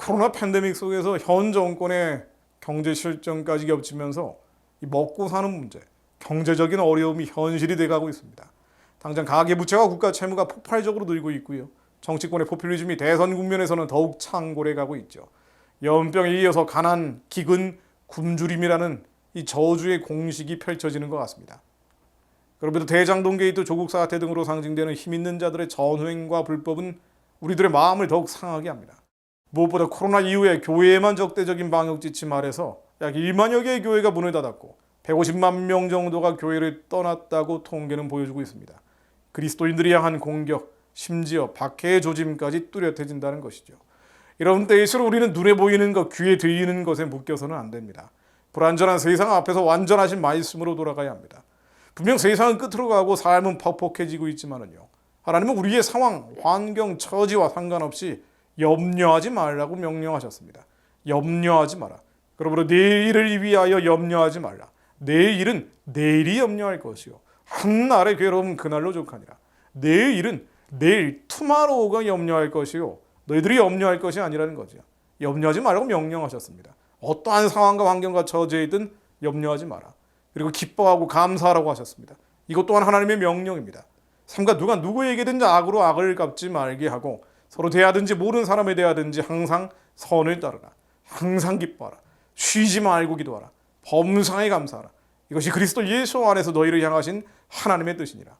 코로나 팬데믹 속에서 현 정권의 경제 실정까지 겹치면서 이 먹고 사는 문제, 경제적인 어려움이 현실이 돼가고 있습니다. 당장 가계부채와 국가 채무가 폭발적으로 늘고 있고요. 정치권의 포퓰리즘이 대선 국면에서는 더욱 창궐해 가고 있죠. 연병에 이어서 가난, 기근, 굶주림이라는 이 저주의 공식이 펼쳐지는 것 같습니다. 그럼에도 대장동 게이트, 조국 사태 등으로 상징되는 힘있는 자들의 전횡과 불법은 우리들의 마음을 더욱 상하게 합니다. 무엇보다 코로나 이후에 교회에만 적대적인 방역 지침 아래서 약 1만여 개의 교회가 문을 닫았고 150만 명 정도가 교회를 떠났다고 통계는 보여주고 있습니다. 그리스도인들이 향한 공격, 심지어 박해의 조짐까지 뚜렷해진다는 것이죠. 이런 때일수록 우리는 눈에 보이는 것, 귀에 들리는 것에 묶여서는 안 됩니다. 불완전한 세상 앞에서 완전하신 말씀으로 돌아가야 합니다. 분명 세상은 끝으로 가고 삶은 퍽퍽해지고 있지만은요, 하나님은 우리의 상황, 환경, 처지와 상관없이 염려하지 말라고 명령하셨습니다. 염려하지 마라. 그러므로 내일을 위하여 염려하지 말라. 내일은 내일이 염려할 것이요, 한날의 괴로움은 그날로 족하니라. 내일은 내일 투마로우가 염려할 것이요, 너희들이 염려할 것이 아니라는 거죠. 염려하지 말라고 명령하셨습니다. 어떠한 상황과 환경과 처지에든 염려하지 마라. 그리고 기뻐하고 감사하라고 하셨습니다. 이것 또한 하나님의 명령입니다. 삼가 누가 누구에게든지 악으로 악을 갚지 말게 하고 서로 대하든지 모르는 사람에 대하든지 항상 선을 따르라. 항상 기뻐하라. 쉬지 말고 기도하라. 범사에 감사하라. 이것이 그리스도 예수 안에서 너희를 향하신 하나님의 뜻이니라.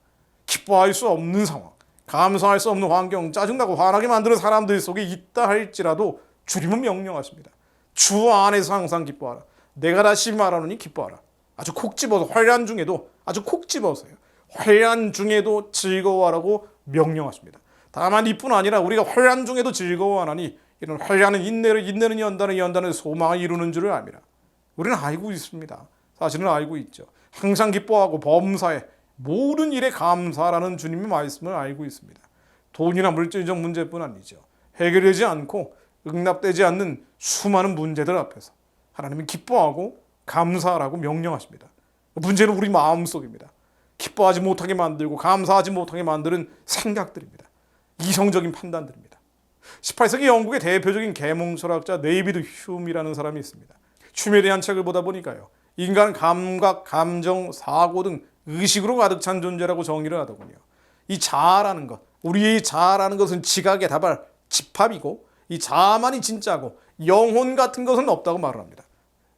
기뻐할 수 없는 상황, 감사할 수 없는 환경, 짜증나고 화나게 만드는 사람들 속에 있다 할지라도 주님은 명령하십니다. 주 안에서 항상 기뻐하라. 내가 다시 말하노니 기뻐하라. 아주 콕 집어서, 환난 중에도 아주 콕 집어서요, 환난 중에도 즐거워하라고 명령하십니다. 다만 이뿐 아니라 우리가 환난 중에도 즐거워하나니 이런 환난은 인내를, 인내는 연단을, 연단은 소망을 이루는 줄을 압니다. 우리는 알고 있습니다. 사실은 알고 있죠. 항상 기뻐하고 범사에 모든 일에 감사라는 주님의 말씀을 알고 있습니다. 돈이나 물질적 문제뿐 아니죠. 해결되지 않고 응답되지 않는 수많은 문제들 앞에서 하나님은 기뻐하고 감사하라고 명령하십니다. 문제는 우리 마음속입니다. 기뻐하지 못하게 만들고 감사하지 못하게 만드는 생각들입니다. 이성적인 판단들입니다. 18세기 영국의 대표적인 계몽철학자 네이비드 휴미라는 사람이 있습니다. 춤에 대한 책을 보다 보니까요, 인간은 감각, 감정, 사고 등 의식으로 가득 찬 존재라고 정의를 하더군요. 이 자아라는 것, 우리의 자아라는 것은 지각의 다발, 집합이고 이 자아만이 진짜고 영혼 같은 것은 없다고 말을 합니다.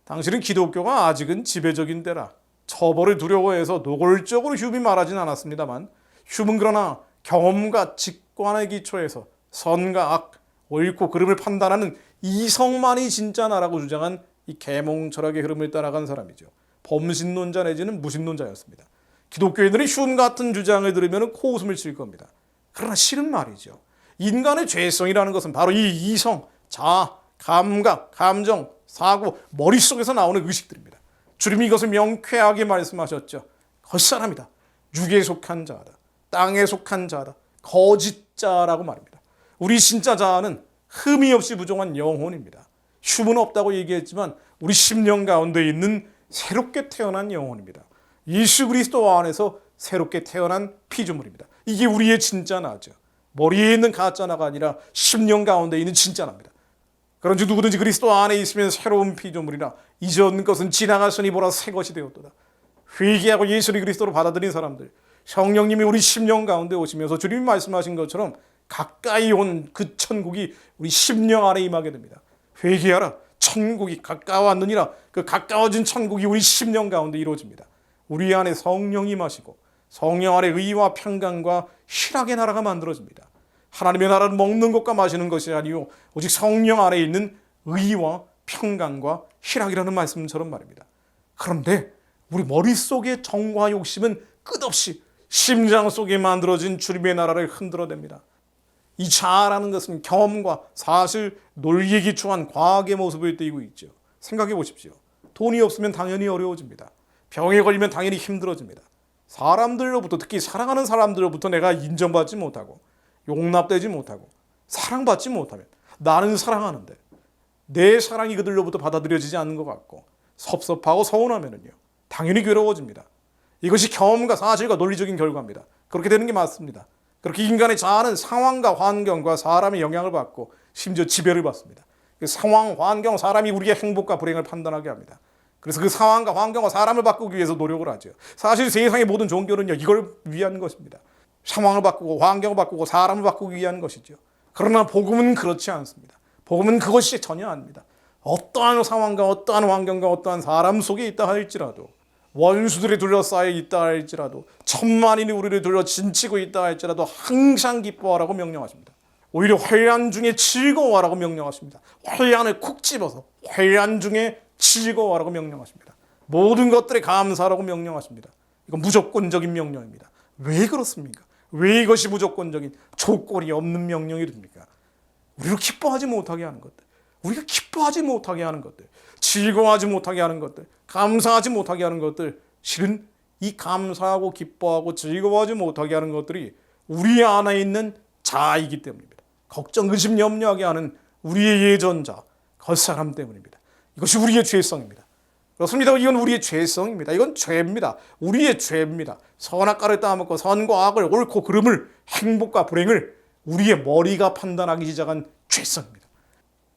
당신은 기독교가 아직은 지배적인 때라 처벌을 두려워해서 노골적으로 휴미 말하진 않았습니다만, 휴는 그러나 경험과 직관의 기초에서 선과 악, 옳고 그름을 판단하는 이성만이 진짜 나라고 주장한 이 계몽 철학의 흐름을 따라간 사람이죠. 범신론자 내지는 무신론자였습니다. 기독교인들이 휴 같은 주장을 들으면 코웃음을 칠 겁니다. 그러나 실은 말이죠. 인간의 죄성이라는 것은 바로 이 이성, 자아, 감각, 감정, 사고, 머릿속에서 나오는 의식들입니다. 주님이 이것을 명쾌하게 말씀하셨죠. 헛사람이다. 육에 속한 자다. 땅에 속한 자다. 거짓자라고 말합니다. 우리 진짜 자아는 흠이 없이 부정한 영혼입니다. 흉은 없다고 얘기했지만 우리 심령 가운데 있는 새롭게 태어난 영혼입니다. 예수 그리스도 안에서 새롭게 태어난 피조물입니다. 이게 우리의 진짜 나죠. 머리에 있는 가짜 나가 아니라 심령 가운데 있는 진짜 나입니다. 그런즉 누구든지 그리스도 안에 있으면 새로운 피조물이라 이전 것은 지나갔으니 보라 새 것이 되었도다. 회개하고 예수를 그리스도로 받아들인 사람들, 성령님이 우리 심령 가운데 오시면서 주님이 말씀하신 것처럼 가까이 온 그 천국이 우리 심령 안에 임하게 됩니다. 회개하라. 천국이 가까웠느니라. 그 가까워진 천국이 우리 심령 가운데 이루어집니다. 우리 안에 성령이 임하시고 성령 안에 의와 평강과 희락의 나라가 만들어집니다. 하나님의 나라는 먹는 것과 마시는 것이 아니요 오직 성령 안에 있는 의와 평강과 희락이라는 말씀처럼 말입니다. 그런데 우리 머릿속의 정과 욕심은 끝없이 심장 속에 만들어진 주님의 나라를 흔들어댑니다. 이 자아라는 것은 경험과 사실, 논리에 기초한 과학의 모습을 띠고 있죠. 생각해 보십시오. 돈이 없으면 당연히 어려워집니다. 병에 걸리면 당연히 힘들어집니다. 사람들로부터, 특히 사랑하는 사람들로부터 내가 인정받지 못하고 용납되지 못하고 사랑받지 못하면 나는 사랑하는데 내 사랑이 그들로부터 받아들여지지 않는 것 같고 섭섭하고 서운하면요 당연히 괴로워집니다. 이것이 경험과 사실과 논리적인 결과입니다. 그렇게 되는 게 맞습니다. 그렇게 인간의 자아는 상황과 환경과 사람의 영향을 받고 심지어 지배를 받습니다. 그 상황, 환경, 사람이 우리의 행복과 불행을 판단하게 합니다. 그래서 그 상황과 환경과 사람을 바꾸기 위해서 노력을 하죠. 사실 세상의 모든 종교는요, 이걸 위한 것입니다. 상황을 바꾸고 환경을 바꾸고 사람을 바꾸기 위한 것이죠. 그러나 복음은 그렇지 않습니다. 복음은 그것이 전혀 아닙니다. 어떠한 상황과 어떠한 환경과 어떠한 사람 속에 있다 할지라도, 원수들이 둘러싸여 있다 할지라도, 천만인이 우리를 둘러 진치고 있다 할지라도 항상 기뻐하라고 명령하십니다. 오히려 환난 중에 즐거워하라고 명령하십니다. 환난을 콕 집어서 환난 중에 즐거워하라고 명령하십니다. 모든 것들에 감사하라고 명령하십니다. 이건 무조건적인 명령입니다. 왜 그렇습니까? 왜 이것이 무조건적인 조건이 없는 명령이 됩니까? 우리를 기뻐하지 못하게 하는 것들, 우리가 기뻐하지 못하게 하는 것들, 즐거워하지 못하게 하는 것들, 감사하지 못하게 하는 것들, 실은 이 감사하고 기뻐하고 즐거워하지 못하게 하는 것들이 우리 안에 있는 자아이기 때문입니다. 걱정, 의심, 염려하게 하는 우리의 예전자, 겉사람 때문입니다. 이것이 우리의 죄성입니다. 그렇습니다. 이건 우리의 죄성입니다. 이건 죄입니다. 우리의 죄입니다. 선악과를 따먹고 선과 악을, 옳고 그름을, 행복과 불행을 우리의 머리가 판단하기 시작한 죄성입니다.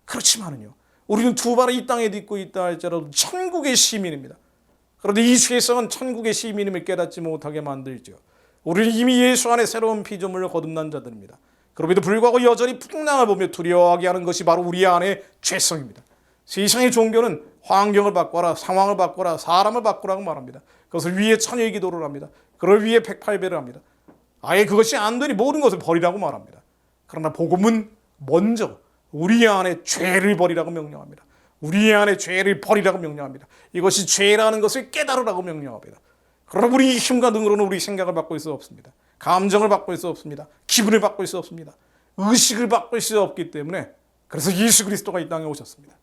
그렇지만은요, 우리는 두 발을 이 땅에 딛고 있다 할지라도 천국의 시민입니다. 그런데 이 죄성은 천국의 시민임을 깨닫지 못하게 만들죠. 우리는 이미 예수 안에 새로운 피조물을 거듭난 자들입니다. 그럼에도 불구하고 여전히 풍랑을 보며 두려워하게 하는 것이 바로 우리 안의 죄성입니다. 세상의 종교는 환경을 바꿔라, 상황을 바꿔라, 사람을 바꾸라고 말합니다. 그것을 위해 천의 기도를 합니다. 그걸 위해 108배를 합니다. 아예 그것이 안 되니 모든 것을 버리라고 말합니다. 그러나 복음은 먼저 우리 안에 죄를 버리라고 명령합니다. 우리 안에 죄를 버리라고 명령합니다. 이것이 죄라는 것을 깨달으라고 명령합니다. 그러나 우리 힘과 능으로는 우리 생각을 바꿀 수 없습니다. 감정을 바꿀 수 없습니다. 기분을 바꿀 수 없습니다. 의식을 바꿀 수 없기 때문에 그래서 예수 그리스도가 이 땅에 오셨습니다.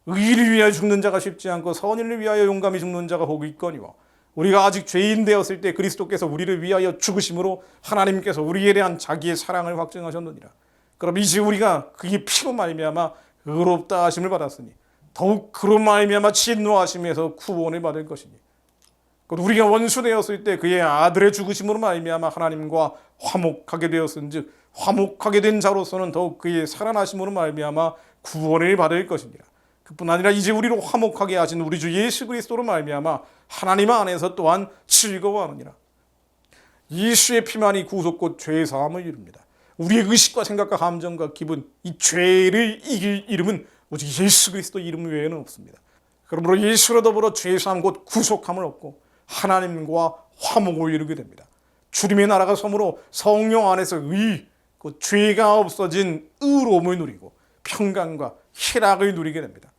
의를 위하여 죽는 자가 쉽지 않고 선인을 위하여 용감히 죽는 자가 복이 있거니와 우리가 아직 죄인 되었을 때 그리스도께서 우리를 위하여 죽으심으로 하나님께서 우리에 대한 자기의 사랑을 확증하셨느니라. 그럼 이제 우리가 그의 피로 말미암아 의롭다 하심을 받았으니 더욱 그로 말미암아 진노하심에서 구원을 받을 것이니 우리가 원수 되었을 때 그의 아들의 죽으심으로 말미암아 하나님과 화목하게 되었은즉 화목하게 된 자로서는 더욱 그의 살아나심으로 말미암아 구원을 받을 것이니라. 그뿐 아니라 이제 우리로 화목하게 하신 우리 주 예수 그리스도로 말미암아 하나님 안에서 또한 즐거워하느니라. 예수의 피만이 구속 곧 죄 사함을 이룹니다. 우리의 의식과 생각과 감정과 기분, 이 죄를 이길 이름은 오직 예수 그리스도 이름 외에는 없습니다. 그러므로 예수로 더불어 죄 사함 곧 구속함을 얻고 하나님과 화목을 이루게 됩니다. 주님의 나라가 섬으로 성령 안에서 곧 죄가 없어진 의로움을 누리고 평강과 희락을 누리게 됩니다.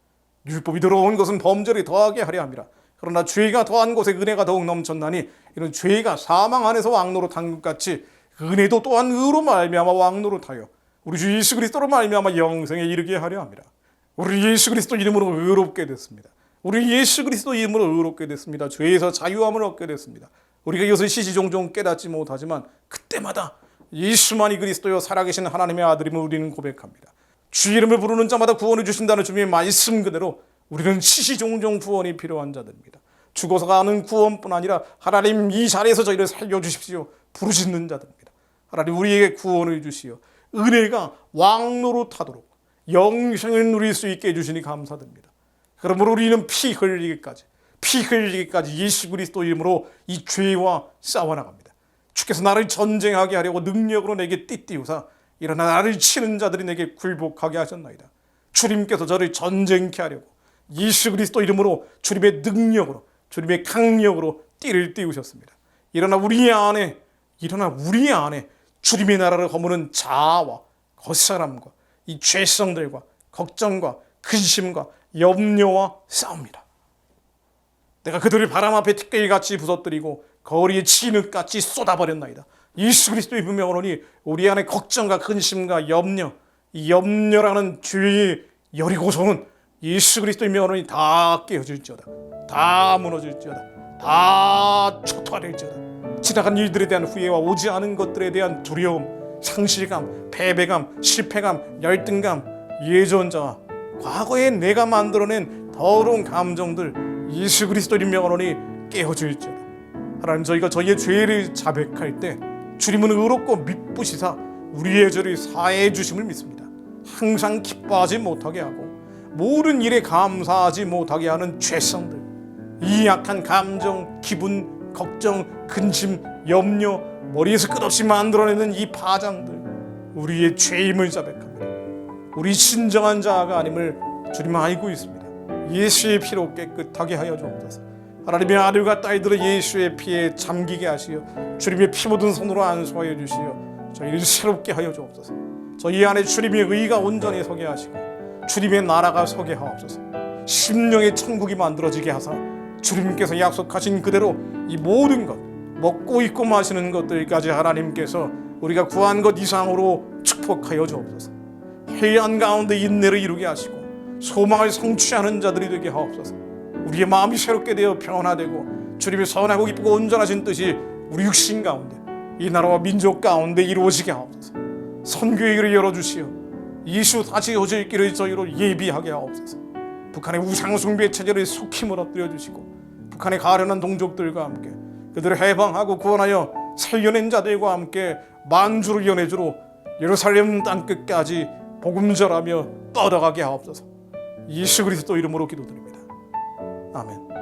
율법이 들어온 것은 범죄를 더하게 하려 함이라. 그러나 죄가 더한 곳에 은혜가 더욱 넘쳤나니 이런 죄가 사망 안에서 왕노릇한 것 같이 은혜도 또한 의로 말미암아 왕노릇하여 우리 주 예수 그리스도로 말미암아 영생에 이르게 하려 함이라. 우리 예수 그리스도 이름으로 의롭게 됐습니다. 우리 예수 그리스도 이름으로 의롭게 됐습니다. 죄에서 자유함을 얻게 됐습니다. 우리가 이것을 시시종종 깨닫지 못하지만 그때마다 예수만이 그리스도여 살아계신 하나님의 아들임을 우리는 고백합니다. 주 이름을 부르는 자마다 구원을 주신다는 주님의 말씀 그대로 우리는 시시종종 구원이 필요한 자들입니다. 죽어서 가는 구원뿐 아니라 하나님 이 자리에서 저희를 살려주십시오 부르짖는 자들입니다. 하나님 우리에게 구원을 주시어 은혜가 왕노릇하도록 영생을 누릴 수 있게 해주시니 감사드립니다. 그러므로 우리는 피 흘리기까지 예수 그리스도 이름으로 이 죄와 싸워나갑니다. 주께서 나를 전쟁하게 하려고 능력으로 내게 띠띠우사 일어나 나를 치는 자들이 내게 굴복하게 하셨나이다. 주님께서 저를 전쟁케 하려고 예수 그리스도 이름으로 주님의 능력으로 주님의 강력으로 띠를 띄우셨습니다. 일어나 우리 안에 주님의 나라를 허무는 자아와 겉사람과 이 죄성들과 걱정과 근심과 염려와 싸웁니다. 내가 그들을 바람 앞에 티끌같이 부서뜨리고 거리에 진흙같이 쏟아버렸나이다. 예수 그리스도의 분명하노니 우리 안에 걱정과 근심과 염려, 이 염려라는 죄의 여리고성은 예수 그리스도의 명하노니 다 깨어질지어다. 다 무너질지어다. 다 초토화될지어다. 지나간 일들에 대한 후회와 오지 않은 것들에 대한 두려움, 상실감, 패배감, 실패감, 열등감, 예전자와 과거에 내가 만들어낸 더러운 감정들 예수 그리스도의 명하노니 깨어질지어다. 하나님 저희가 저희의 죄를 자백할 때 주님은 의롭고 미쁘시사 우리의 죄를 사해 주심을 믿습니다. 항상 기뻐하지 못하게 하고 모든 일에 감사하지 못하게 하는 죄성들, 이 약한 감정, 기분, 걱정, 근심, 염려, 머리에서 끝없이 만들어내는 이 파장들, 우리의 죄임을 자백합니다. 우리 진정한 자아가 아님을 주님은 알고 있습니다. 예수의 피로 깨끗하게 하여 주옵소서. 하나님의 아들과 딸들을 예수의 피에 잠기게 하시어 주님의 피 묻은 손으로 안수하여 주시어 저희를 새롭게 하여 주옵소서. 저희 안에 주님의 의가 온전히 서게 하시고 주님의 나라가 서게 하옵소서. 심령의 천국이 만들어지게 하사 주님께서 약속하신 그대로 이 모든 것, 먹고 입고 마시는 것들까지 하나님께서 우리가 구한 것 이상으로 축복하여 주옵소서.黑暗 가운데 인내를 이루게 하시고 소망을 성취하는 자들이 되게 하옵소서. 우리의 마음이 새롭게 되어 변화되고 주님의 선하고 기쁘고 온전하신 뜻이 우리 육신 가운데 이 나라와 민족 가운데 이루어지게 하옵소서. 선교의 길을 열어주시어 예수 다시 오실 길을 저희로 예비하게 하옵소서. 북한의 우상숭배 체제를 속히 무너뜨려 주시고 북한의 가련한 동족들과 함께 그들을 해방하고 구원하여 살려낸 자들과 함께 만주를 연해주로 예루살렘 땅끝까지 복음 전하며 뻗어가게 하옵소서. 예수 그리스도 이름으로 기도드립니다. 아멘.